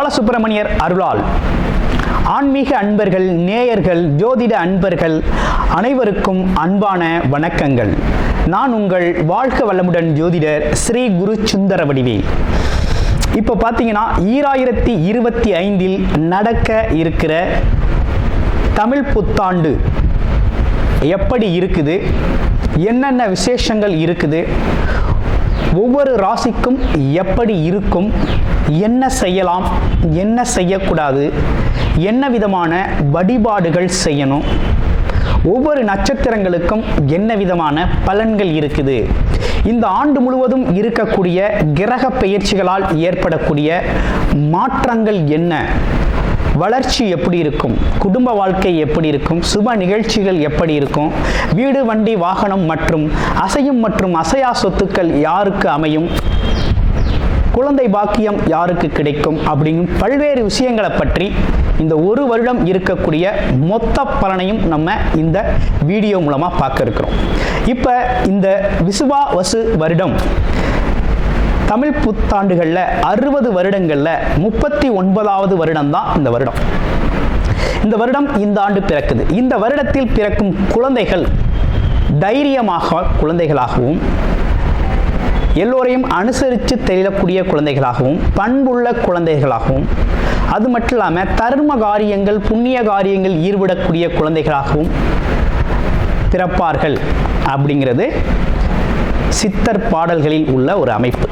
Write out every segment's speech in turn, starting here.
பாலசுப்பிரமணியர் அருளால் ஆன்மீக அன்பர்கள், நேயர்கள், ஜோதிட அன்பர்கள் அனைவருக்கும் அன்பான வணக்கங்கள். நான் உங்கள் வாழ்க வளமுடன் ஜோதிடர் ஸ்ரீ குரு சுந்தர வடிவேல். இப்போ பார்த்தீங்கன்னா 2025 நடக்க இருக்கிற தமிழ் புத்தாண்டு எப்படி இருக்குது, என்னென்ன விசேஷங்கள் இருக்குது, ஒவ்வொரு ராசிக்கும் எப்படி இருக்கும், என்ன செய்யலாம், என்ன செய்யக்கூடாது, என்ன விதமான வழிபாடுகள் செய்யணும், ஒவ்வொரு நட்சத்திரங்களுக்கும் என்ன விதமான பலன்கள் இருக்குது, இந்த ஆண்டு முழுவதும் இருக்கக்கூடிய கிரக பெயர்ச்சிகளால் ஏற்படக்கூடிய மாற்றங்கள் என்ன, வளர்ச்சி எப்படி இருக்கும், குடும்ப வாழ்க்கை எப்படி இருக்கும், சுப நிகழ்ச்சிகள் எப்படி இருக்கும், வீடு வண்டி வாகனம் மற்றும் அசையும் மற்றும் அசையா சொத்துக்கள் யாருக்கு அமையும், குழந்தை பாக்கியம் யாருக்கு கிடைக்கும் அப்படிங்கும் பல்வேறு விஷயங்களை பற்றி இந்த ஒரு வருடம் இருக்கக்கூடிய மொத்த பலனையும் நம்ம இந்த வீடியோ மூலமா பார்க்க இருக்கிறோம். இப்போ இந்த விசுவாவசு வருடம் தமிழ் புத்தாண்டுகளில் 60 வருடங்களில் 39வது வருடம் தான் இந்த வருடம். இந்த வருடம் இந்த ஆண்டு பிறக்குது. இந்த வருடத்தில் பிறக்கும் குழந்தைகள் தைரியமாக குழந்தைகளாகவும், எல்லோரையும் அனுசரித்து தெரியக்கூடிய குழந்தைகளாகவும், பண்புள்ள குழந்தைகளாகவும், அது மட்டும் இல்லாமல் தர்ம காரியங்கள், புண்ணிய காரியங்கள் ஈடுபடக்கூடிய குழந்தைகளாகவும் பிறப்பார்கள் அப்படிங்கிறது சித்தர் பாடல்களில் உள்ள ஒரு அமைப்பு.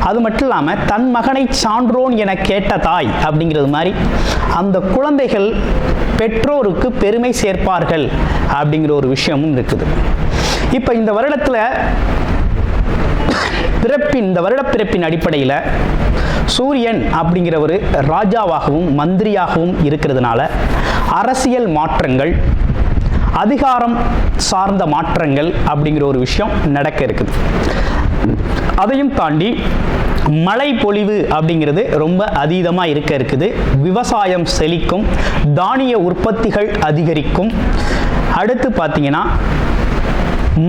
அது மட்டும் இல்லாமல் தன் மகனை சான்றோன் என கேட்ட தாய் அப்படிங்கிறது மாதிரி அந்த குழந்தைகள் பெற்றோருக்கு பெருமை சேர்ப்பார்கள் அப்படிங்கிற ஒரு விஷயமும் இருக்குது. இப்போ இந்த வருடத்தில் இந்த வருட பிறப்பின் அடிப்படையில் சூரியன் அப்படிங்கிற ஒரு ராஜாவாகவும் மந்திரியாகவும் இருக்கிறதுனால அரசியல் மாற்றங்கள், அதிகாரம் சார்ந்த மாற்றங்கள் அப்படிங்கிற ஒரு விஷயம் நடக்க இருக்குது. அதையும் தாண்டி மழை பொழிவு அப்படிங்கிறது ரொம்ப அதீதமாக இருக்குது. விவசாயம் செழிக்கும், தானிய உற்பத்திகள் அதிகரிக்கும். அடுத்து பார்த்தீங்கன்னா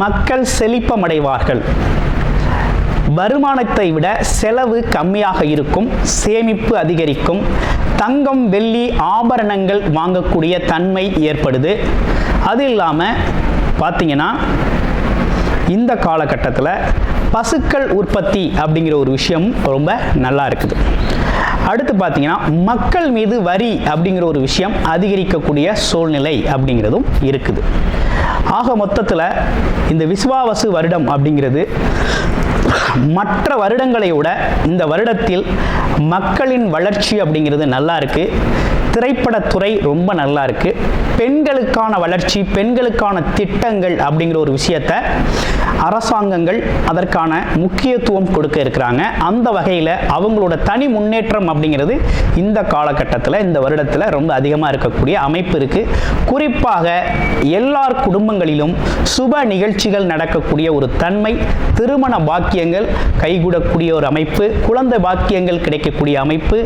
மக்கள் செழிப்பமடைவார்கள். வருமானத்தை விட செலவு கம்மியாக இருக்கும், சேமிப்பு அதிகரிக்கும், தங்கம் வெள்ளி ஆபரணங்கள் வாங்கக்கூடிய தன்மை ஏற்படுது. அது இல்லாமல் பார்த்தீங்கன்னா இந்த காலகட்டத்தில் பசுக்கள் உற்பத்தி அப்படிங்கிற ஒரு விஷயம் ரொம்ப நல்லா இருக்குது. அடுத்து பார்த்தீங்கன்னா மக்கள் மீது வரி அப்படிங்கிற ஒரு விஷயம் அதிகரிக்கக்கூடிய சூழ்நிலை அப்படிங்கிறதும் இருக்குது. ஆக மொத்தத்தில் இந்த விசுவாவசு வருடம் அப்படிங்கிறது மற்ற வருடங்களை விட இந்த வருடத்தில் மக்களின் வளர்ச்சி அப்படிங்கிறது நல்லா இருக்கு. திரைப்படத்துறை ரொம்ப நல்லா இருக்கு. பெண்களுக்கான வளர்ச்சி, பெண்களுக்கான திட்டங்கள் அப்படிங்கிற ஒரு விஷயத்தை அரசாங்கங்கள் அதற்கான முக்கியத்துவம் கொடுக்க இருக்கிறாங்க. அந்த வகையில் அவங்களோட தனி முன்னேற்றம் அப்படிங்கிறது இந்த காலகட்டத்தில், இந்த வருடத்தில் ரொம்ப அதிகமாக இருக்கக்கூடிய அமைப்பு இருக்கு. குறிப்பாக எல்லார் குடும்பங்களிலும் சுப நிகழ்ச்சிகள் நடக்கக்கூடிய ஒரு தன்மை, திருமண பாக்கியங்கள் கைகூடக்கூடிய ஒரு அமைப்பு, குழந்தை பாக்கியங்கள் கிடைக்கக்கூடிய அமைப்பு,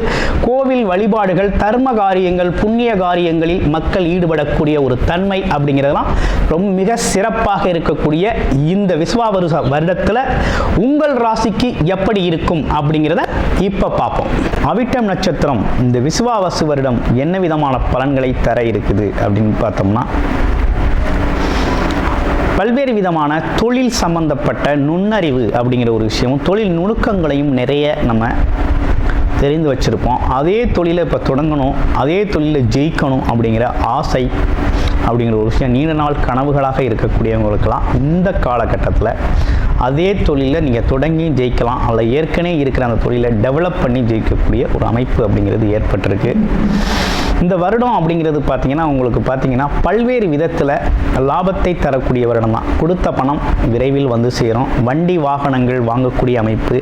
கோவில் வழிபாடுகள், தர்ம காரியங்கள், புண்ணிய காரியங்களில் மக்கள் ஈடுபடக்கூடிய ஒரு தன்மை அப்படிங்கிறதெல்லாம் ரொம்ப மிக சிறப்பாக இருக்கக்கூடிய இந்த விசுவாவசு வருடத்தில் உங்கள் ராசிக்கு எப்படி இருக்கும் அப்படிங்கிறத இப்ப பார்ப்போம். அவிட்டம் நட்சத்திரம் இந்த விசுவாவசு வருடம் என்ன விதமான பலன்களை தர இருக்குது அப்படின்னு பார்த்தோம்னா, பல்வேறு விதமான தொழில் சம்பந்தப்பட்ட நுண்ணறிவு அப்படிங்கிற ஒரு விஷயமும், தொழில் நுணுக்கங்களையும் நிறைய நம்ம தெரிந்து வச்சுருப்போம். அதே தொழிலை இப்போ தொடங்கணும், அதே தொழிலில் ஜெயிக்கணும் அப்படிங்கிற ஆசை அப்படிங்கிற ஒரு விஷயம் நீண்ட நாள் கனவுகளாக இருக்கக்கூடியவங்களுக்கெல்லாம் இந்த காலகட்டத்தில் அதே தொழிலில் நீங்கள் தொடங்கி ஜெயிக்கலாம், அல்ல ஏற்கனவே இருக்கிற அந்த தொழிலை டெவலப் பண்ணி ஜெயிக்கக்கூடிய ஒரு அமைப்பு அப்படிங்கிறது ஏற்பட்டிருக்கு. இந்த வருடம் அப்படிங்கிறது பார்த்தீங்கன்னா உங்களுக்கு பார்த்தீங்கன்னா பல்வேறு விதத்தில் லாபத்தை தரக்கூடிய வருடம் தான். கொடுத்த பணம் விரைவில் வந்து சேரும். வண்டி வாகனங்கள் வாங்கக்கூடிய அமைப்பு,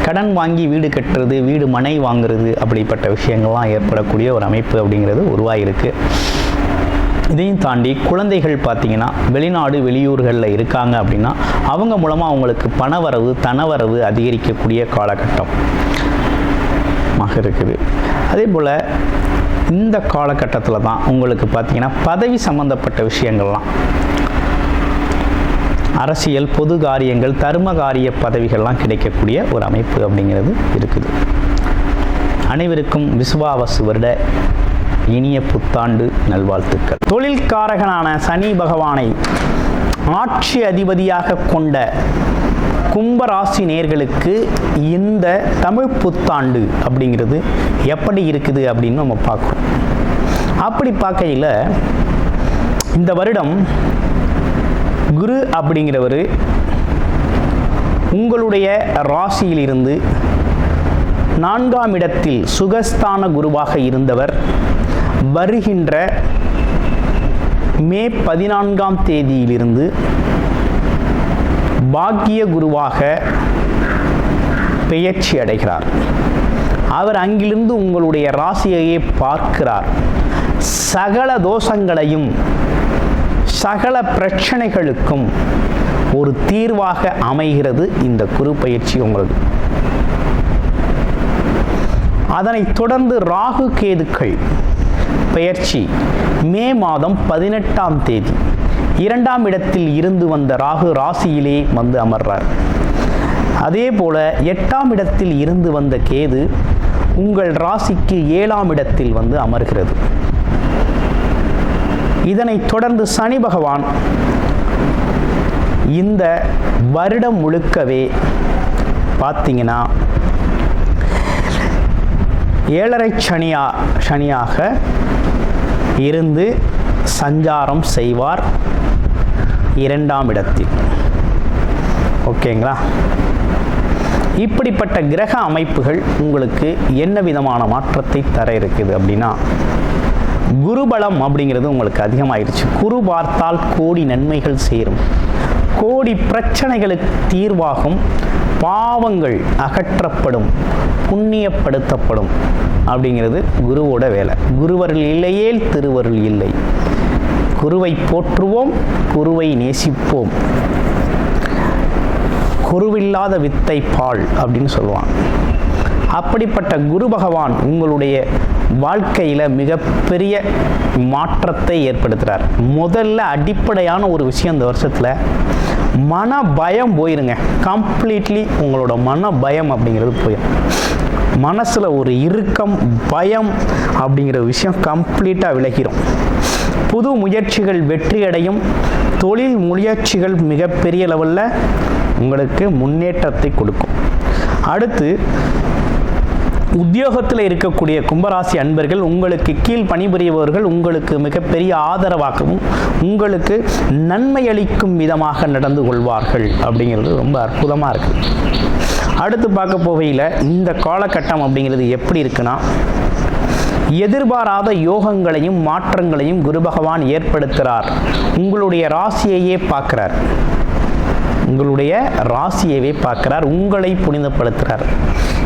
கடன் வாங்கி வீடு கட்டுறது, வீடு மனை வாங்குறது, அப்படிப்பட்ட விஷயங்கள்லாம் ஏற்படக்கூடிய ஒரு அமைப்பு அப்படிங்கிறது உருவாகிருக்கு. இதையும் தாண்டி குழந்தைகள் பார்த்தீங்கன்னா வெளிநாடு வெளியூர்களில் இருக்காங்க அப்படின்னா அவங்க மூலமாக அவங்களுக்கு பணவரவு தனவரவு அதிகரிக்கக்கூடிய காலகட்டம் இருக்குது. அதே போல் இந்த காலகட்டத்தில் தான் உங்களுக்கு பார்த்தீங்கன்னா பதவி சம்பந்தப்பட்ட விஷயங்கள்லாம், அரசியல், பொது காரியங்கள், தர்ம காரிய பதவிகள்லாம் கிடைக்கக்கூடிய ஒரு அமைப்பு அப்படிங்கிறது இருக்குது. அனைவருக்கும் விசுவாவசு வருட இனிய புத்தாண்டு நல்வாழ்த்துக்கள். தொழில்காரகனான சனி பகவானை ஆட்சி அதிபதியாக கொண்ட கும்பராசி நேயர்களுக்கு இந்த தமிழ் புத்தாண்டு அப்படிங்கிறது எப்படி இருக்குது அப்படின்னு நம்ம பார்க்குறோம். அப்படி பார்க்கையில் இந்த வருடம் குரு அப்படிங்கிறவர் உங்களுடைய ராசியிலிருந்து 4ஆம் இடத்தில் சுகஸ்தான குருவாக இருந்தவர் வருகின்ற மே 14ஆம் தேதியிலிருந்து பாக்கிய குருவாக பெயர்ச்சி அடைகிறார். அவர் அங்கிருந்து உங்களுடைய ராசியையே பார்க்கிறார். சகல தோஷங்களையும் சகல பிரச்சனைகளுக்கும் ஒரு தீர்வாக அமைகிறது இந்த குரு பயிற்சி உங்களுக்கு. அதனைத் தொடர்ந்து ராகு கேதுக்கள் பெயர்ச்சி மே மாதம் 18ஆம் தேதி 2ஆம் இடத்தில் இருந்து வந்த ராகு ராசியிலே வந்து அமர்றார். அதே போல 8ஆம் இடத்தில் இருந்து வந்த கேது உங்கள் ராசிக்கு 7ஆம் இடத்தில் வந்து அமர்கிறது. இதனைத் தொடர்ந்து சனி பகவான் இந்த வருடம் முழுக்கவே பார்த்தீங்கன்னா 7.5 சனியாக இருந்து சஞ்சாரம் செய்வார் 2ஆம் இடத்தில். ஓகேங்களா? இப்படிப்பட்ட கிரக அமைப்புகள் உங்களுக்கு என்ன விதமான மாற்றத்தை தர இருக்குது அப்படின்னா, குருபலம் அப்படிங்கிறது உங்களுக்கு அதிகமாயிருச்சு. குரு பார்த்தால் கோடி நன்மைகள் சேரும், கோடி பிரச்சனைகளுக்கு தீர்வாகும், பாவங்கள் அகற்றப்படும், புண்ணியப்படுத்தப்படும் அப்படிங்கிறது குருவோட வேலை. குருவருள் இல்லையேல் திருவருள் இல்லை. குருவை போற்றுவோம், குருவை நேசிப்போம். குருவில்லாத வித்தை பால் அப்படின்னு சொல்லுவாங்க. அப்படிப்பட்ட குரு பகவான் உங்களுடைய வாழ்க்கையில் மிகப்பெரிய மாற்றத்தை ஏற்படுத்துகிறார். முதல்ல அடிப்படையான ஒரு விஷயம் இந்த வருஷத்தில் மன பயம் போயிருங்க. கம்ப்ளீட்லி உங்களோட மன பயம் அப்படிங்கிறது போயிடும். மனசில் ஒரு இறுக்கம், பயம் அப்படிங்கிற விஷயம் கம்ப்ளீட்டாக விலகிடும். புது முயற்சிகள் வெற்றியடையும். தொழில் முயற்சிகள் மிகப்பெரிய லெவலில் உங்களுக்கு முன்னேற்றத்தை கொடுக்கும். அடுத்து உத்தியோகத்தில் இருக்கக்கூடிய கும்பராசி அன்பர்கள், உங்களுக்கு கீழ் பணிபுரியவர்கள் உங்களுக்கு மிகப்பெரிய ஆதரவாகவும் உங்களுக்கு நன்மை அளிக்கும் விதமாக நடந்து கொள்வார்கள் அப்படிங்கிறது ரொம்ப அற்புதமாக இருக்குது. அடுத்து பார்க்க போகையில் இந்த காலகட்டம் அப்படிங்கிறது எப்படி இருக்குன்னா, எதிர்பாராத யோகங்களையும் மாற்றங்களையும் குரு பகவான் ஏற்படுத்துகிறார். உங்களுடைய ராசியையே பார்க்கிறார். உங்களுடைய ராசியவே பார்க்கிறார், உங்களை புனிதப்படுத்துகிறார்.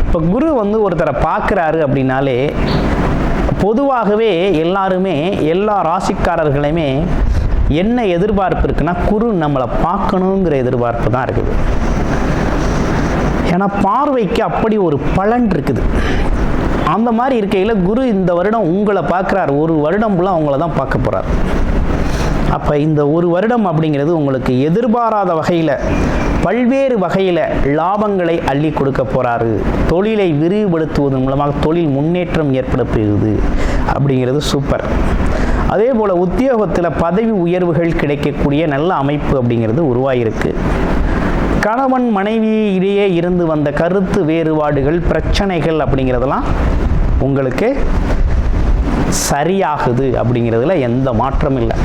இப்போ குரு வந்து ஒருத்தரை பார்க்குறாரு அப்படின்னாலே பொதுவாகவே எல்லாருமே எல்லா ராசிக்காரர்களையுமே என்ன எதிர்பார்ப்பு இருக்குன்னா, குரு நம்மளை பார்க்கணுங்கிற எதிர்பார்ப்பு தான் இருக்குது. ஏன்னா பார்வைக்கு அப்படி ஒரு பலன் இருக்குது. அந்த மாதிரி இருக்கையில் குரு இந்த வருடம் உங்களை பார்க்குறார். ஒரு வருடம் ஃபுல்லாக அவங்கள தான் பார்க்க போகிறார். அப்போ இந்த ஒரு வருடம் அப்படிங்கிறது உங்களுக்கு எதிர்பாராத வகையில் பல்வேறு வகையில் லாபங்களை அள்ளி கொடுக்க போகிறாரு. தொழிலை விரிவுபடுத்துவதன் மூலமாக தொழில் முன்னேற்றம் ஏற்படுத்துகிறது அப்படிங்கிறது சூப்பர். அதே போல் உத்தியோகத்தில் பதவி உயர்வுகள் கிடைக்கக்கூடிய நல்ல அமைப்பு அப்படிங்கிறது உருவாகிருக்கு. கணவன் மனைவி இடையே இருந்து வந்த கருத்து வேறுபாடுகள், பிரச்சனைகள் அப்படிங்கிறதெல்லாம் உங்களுக்கு சரியாகுது அப்படிங்கிறதுல எந்த மாற்றமும் இல்லை.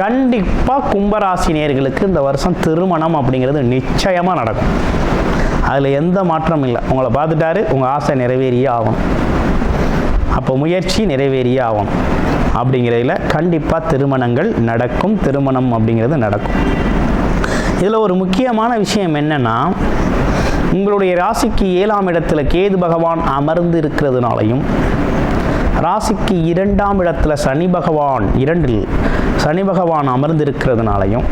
கண்டிப்பாக கும்பராசி நேயர்களுக்கு இந்த வருஷம் திருமணம் அப்படிங்கிறது நிச்சயமாக நடக்கும். அதில் எந்த மாற்றமும் இல்லை. உங்களை பார்த்துட்டாரு, உங்கள் ஆசை நிறைவேறியே ஆகணும். அப்போ முயற்சி நிறைவேறியே ஆகணும். அப்படிங்கிறதுல கண்டிப்பாக திருமணங்கள் நடக்கும். திருமணம் அப்படிங்கிறது நடக்கும். இதில் ஒரு முக்கியமான விஷயம் என்னென்னா, உங்களுடைய ராசிக்கு 7ஆம் இடத்துல கேது பகவான் அமர்ந்து இருக்கிறதுனாலையும், ராசிக்கு 2ஆம் இடத்துல சனி பகவான் அமர்ந்திருக்கிறதுனாலையும்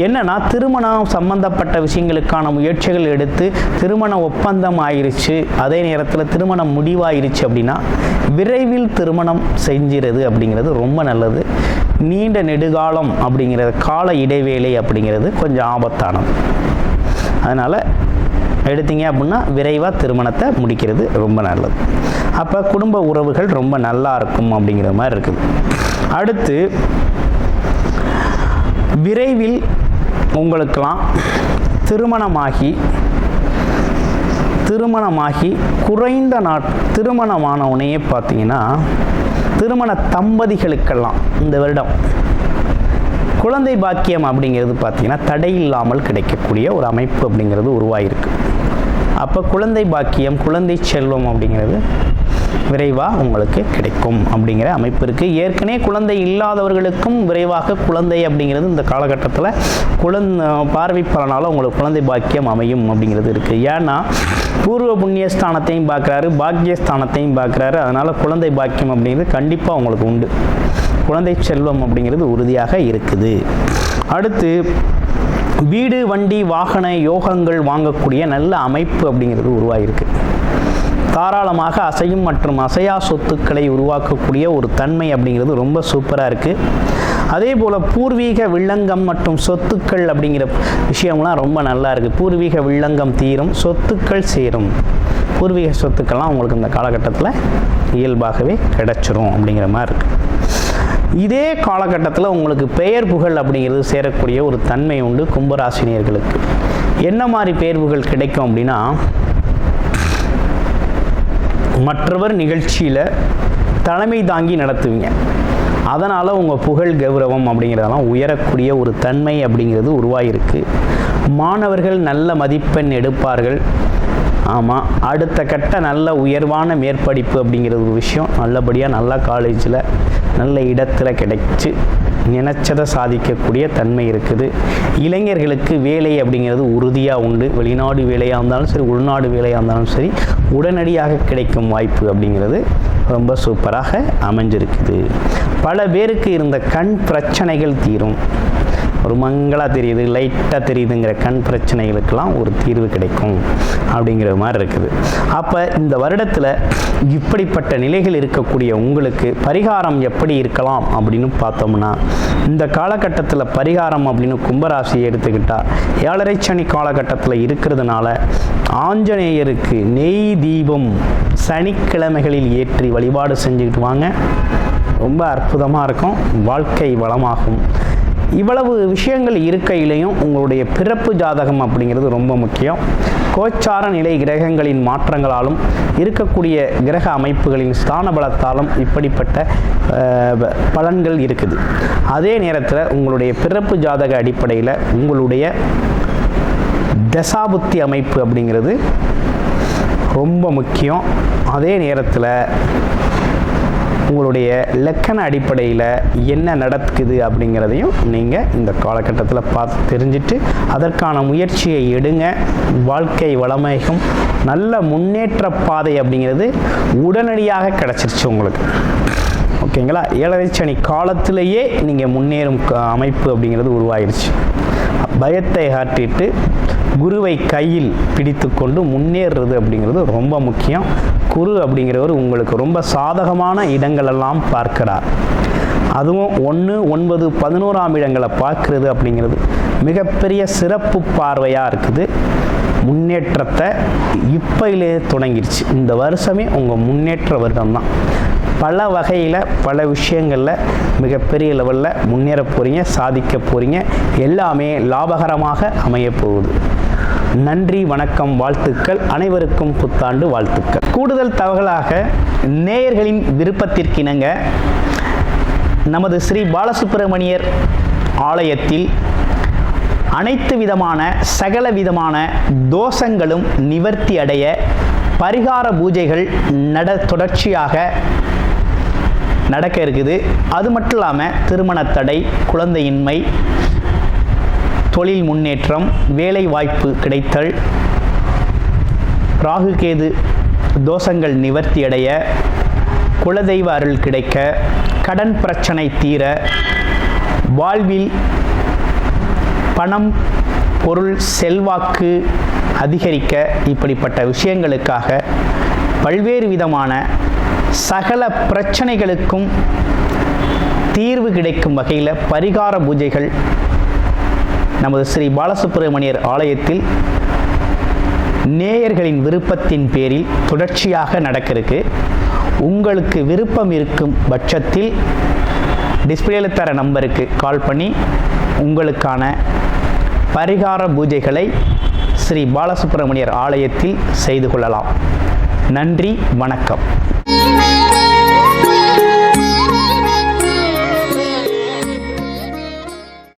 என்னன்னா, திருமணம் சம்பந்தப்பட்ட விஷயங்களுக்கான முயற்சிகள் எடுத்து திருமண ஒப்பந்தம் ஆயிருச்சு, அதே நேரத்தில் திருமணம் முடிவாயிருச்சு அப்படின்னா விரைவில் திருமணம் செஞ்சிறது அப்படிங்கிறது ரொம்ப நல்லது. நீண்ட நெடுகாலம் அப்படிங்கிறது, கால இடைவேளை அப்படிங்கிறது கொஞ்சம் ஆபத்தானது. அதனால் எடுத்தீங்க அப்படின்னா விரைவாக திருமணத்தை முடிக்கிறது ரொம்ப நல்லது. அப்போ குடும்ப உறவுகள் ரொம்ப நல்லா இருக்கும் அப்படிங்கிற மாதிரி இருக்குது. அடுத்து விரைவில் உங்களுக்கெல்லாம் திருமணமாகி குறைந்த திருமணமானவுனையே பார்த்தீங்கன்னா திருமண தம்பதிகளுக்கெல்லாம் இந்த வருடம் குழந்தை பாக்கியம் அப்படிங்கிறது பார்த்தீங்கன்னா தடை இல்லாமல் கிடைக்கக்கூடிய ஒரு அமைப்பு அப்படிங்கிறது உருவாகிருக்கு. அப்போ குழந்தை பாக்கியம், குழந்தை செல்வம் அப்படிங்கிறது விரைவாக உங்களுக்கு கிடைக்கும் அப்படிங்கிற அமைப்பு இருக்குது. ஏற்கனவே குழந்தை இல்லாதவர்களுக்கும் விரைவாக குழந்தை அப்படிங்கிறது இந்த காலகட்டத்தில் பார்வை பலனால உங்களுக்கு குழந்தை பாக்கியம் அமையும் அப்படிங்கிறது இருக்குது. ஏன்னா பூர்வ புண்ணியஸ்தானத்தையும் பார்க்குறாரு, பாக்கியஸ்தானத்தையும் பார்க்குறாரு. அதனால் குழந்தை பாக்கியம் அப்படிங்கிறது கண்டிப்பாக உங்களுக்கு உண்டு. குழந்தை செல்வம் அப்படிங்கிறது உறுதியாக இருக்குது. அடுத்து வீடு, வண்டி, வாகன யோகங்கள் வாங்கக்கூடிய நல்ல அமைப்பு அப்படிங்கிறது உருவாகிருக்கு. தாராளமாக அசையும் மற்றும் அசையா சொத்துக்களை உருவாக்கக்கூடிய ஒரு தன்மை அப்படிங்கிறது ரொம்ப சூப்பராக இருக்குது. அதே போல் பூர்வீக வில்லங்கம் மற்றும் சொத்துக்கள் அப்படிங்கிற விஷயம்லாம் ரொம்ப நல்லா இருக்குது. பூர்வீக வில்லங்கம் தீரும், சொத்துக்கள் சேரும். பூர்வீக சொத்துக்கள்லாம் உங்களுக்கு இந்த காலகட்டத்தில் இயல்பாகவே கிடைச்சிரும் அப்படிங்கிற மாதிரி இருக்குது. இதே காலகட்டத்தில் உங்களுக்கு பெயர் புகழ் அப்படிங்கிறது சேரக்கூடிய ஒரு தன்மை உண்டு கும்பராசினியர்களுக்கு. என்ன மாதிரி பெயர் புகழ் கிடைக்கும் அப்படின்னா, மற்றவர் நிகழ்ச்சியில் தலைமை தாங்கி நடத்துவீங்க. அதனால் உங்கள் புகழ் கௌரவம் அப்படிங்கிறதெல்லாம் உயரக்கூடிய ஒரு தன்மை அப்படிங்கிறது உருவாகிருக்கு. மாணவர்கள் நல்ல மதிப்பெண் எடுப்பார்கள். ஆமாம், அடுத்த கட்ட நல்ல உயர்வான மேற்படிப்பு அப்படிங்கிற ஒரு விஷயம் நல்லபடியாக நல்ல காலேஜில் நல்ல இடத்துல கிடைச்சி நினைச்சதை சாதிக்கக்கூடிய தன்மை இருக்குது. இளைஞர்களுக்கு வேலை அப்படிங்கிறது உறுதியாக உண்டு. வெளிநாடு வேலையாக இருந்தாலும் சரி, உள்நாடு வேலையாக இருந்தாலும் சரி, உடனடியாக கிடைக்கும் வாய்ப்பு அப்படிங்கிறது ரொம்ப சூப்பராக அமைஞ்சிருக்குது. பல பேருக்கு இருந்த கண் பிரச்சனைகள் தீரும். ஒரு மங்களாக தெரியுது, லைட்டாக தெரியுதுங்கிற கண் பிரச்சனைகளுக்கெல்லாம் ஒரு தீர்வு கிடைக்கும் அப்படிங்கிற மாதிரி இருக்குது. அப்போ இந்த வருடத்தில் இப்படிப்பட்ட நிலைகள் இருக்கக்கூடிய உங்களுக்கு பரிகாரம் எப்படி இருக்கலாம் அப்படின்னு பார்த்தோம்னா, இந்த காலகட்டத்தில் பரிகாரம் அப்படின்னு கும்பராசியை எடுத்துக்கிட்டால் 7.5 சனி காலகட்டத்தில் இருக்கிறதுனால ஆஞ்சநேயருக்கு நெய் தீபம் சனிக்கிழமைகளில் ஏற்றி வழிபாடு செஞ்சுக்கிட்டு வாங்க. ரொம்ப அற்புதமாக இருக்கும், வாழ்க்கை வளமாகும். இவ்வளவு விஷயங்கள் இருக்கையிலையும் உங்களுடைய பிறப்பு ஜாதகம் அப்படிங்கிறது ரொம்ப முக்கியம். கோச்சார நிலை கிரகங்களின் மாற்றங்களாலும் இருக்கக்கூடிய கிரக அமைப்புகளின் ஸ்தான பலத்தாலும் இப்படிப்பட்ட பலன்கள் இருக்குது. அதே நேரத்தில் உங்களுடைய பிறப்பு ஜாதக அடிப்படையில் உங்களுடைய தசாபுத்தி அமைப்பு அப்படிங்கிறது ரொம்ப முக்கியம். அதே நேரத்தில் உங்களுடைய லக்கண அடிப்படையில் என்ன நடக்குது அப்படிங்கிறதையும் நீங்கள் இந்த காலகட்டத்தில் பார்த்து தெரிஞ்சுட்டு அதற்கான முயற்சியை எடுங்க. வாழ்க்கை வளமைக்கும் நல்ல முன்னேற்ற பாதை அப்படிங்கிறது உடனடியாக கிடச்சிருச்சு உங்களுக்கு. ஓகேங்களா? 7.5 சனி காலத்திலேயே நீங்கள் முன்னேறும் அமைப்பு அப்படிங்கிறது உருவாயிருச்சு. பயத்தை காட்டிட்டு குருவை கையில் பிடித்து கொண்டு முன்னேறுறது அப்படிங்கிறது ரொம்ப முக்கியம். குரு அப்படிங்கிறவர் உங்களுக்கு ரொம்ப சாதகமான இடங்களெல்லாம் பார்க்கிறார். அதுவும் 1, 9, 11ஆம் இடங்களை பார்க்கறது அப்படிங்கிறது மிகப்பெரிய சிறப்பு பார்வையாக இருக்குது. முன்னேற்றத்தை இப்போயிலே தொடங்கிடுச்சு. இந்த வருஷமே உங்கள் முன்னேற்ற வருடம் தான். பல வகையில் பல விஷயங்களில் மிகப்பெரிய லெவலில் முன்னேற போகிறீங்க, சாதிக்க போகிறீங்க. எல்லாமே லாபகரமாக அமைய போகுது. நன்றி, வணக்கம், வாழ்த்துக்கள். அனைவருக்கும் புத்தாண்டு வாழ்த்துக்கள். கூடுதல் தகவலாக நேயர்களின் விருப்பத்திற்கிணங்க நமது ஸ்ரீ பாலசுப்பிரமணியர் ஆலயத்தில் அனைத்து விதமான சகல விதமான தோஷங்களும் நிவர்த்தி அடைய பரிகார பூஜைகள் தொடர்ச்சியாக நடக்க இருக்குது. அது மட்டும் இல்லாமல் திருமண தடை, குழந்தையின்மை, தொழில் முன்னேற்றம், வேலை வாய்ப்பு கிடைத்தல், ராகுகேது தோஷங்கள் நிவர்த்தி அடைய, குலதெய்வ அருள் கிடைக்க, கடன் பிரச்சனை தீர, வாழ்வில் பணம், பொருள், செல்வாக்கு அதிகரிக்க, இப்படிப்பட்ட விஷயங்களுக்காக பல்வேறு விதமான சகல பிரச்சனைகளுக்கும் தீர்வு கிடைக்கும் வகையில் பரிகார பூஜைகள் நமது ஸ்ரீ பாலசுப்பிரமணியர் ஆலயத்தில் நேயர்களின் விருப்பத்தின் பேரில் தொடர்ச்சியாக நடக்கிறதுக்கு உங்களுக்கு விருப்பம் இருக்கும் பட்சத்தில் டிஸ்பிளேல தர நம்பருக்கு கால் பண்ணி உங்களுக்கான பரிகார பூஜைகளை ஸ்ரீ பாலசுப்பிரமணியர் ஆலயத்தில் செய்து கொள்ளலாம். நன்றி, வணக்கம்.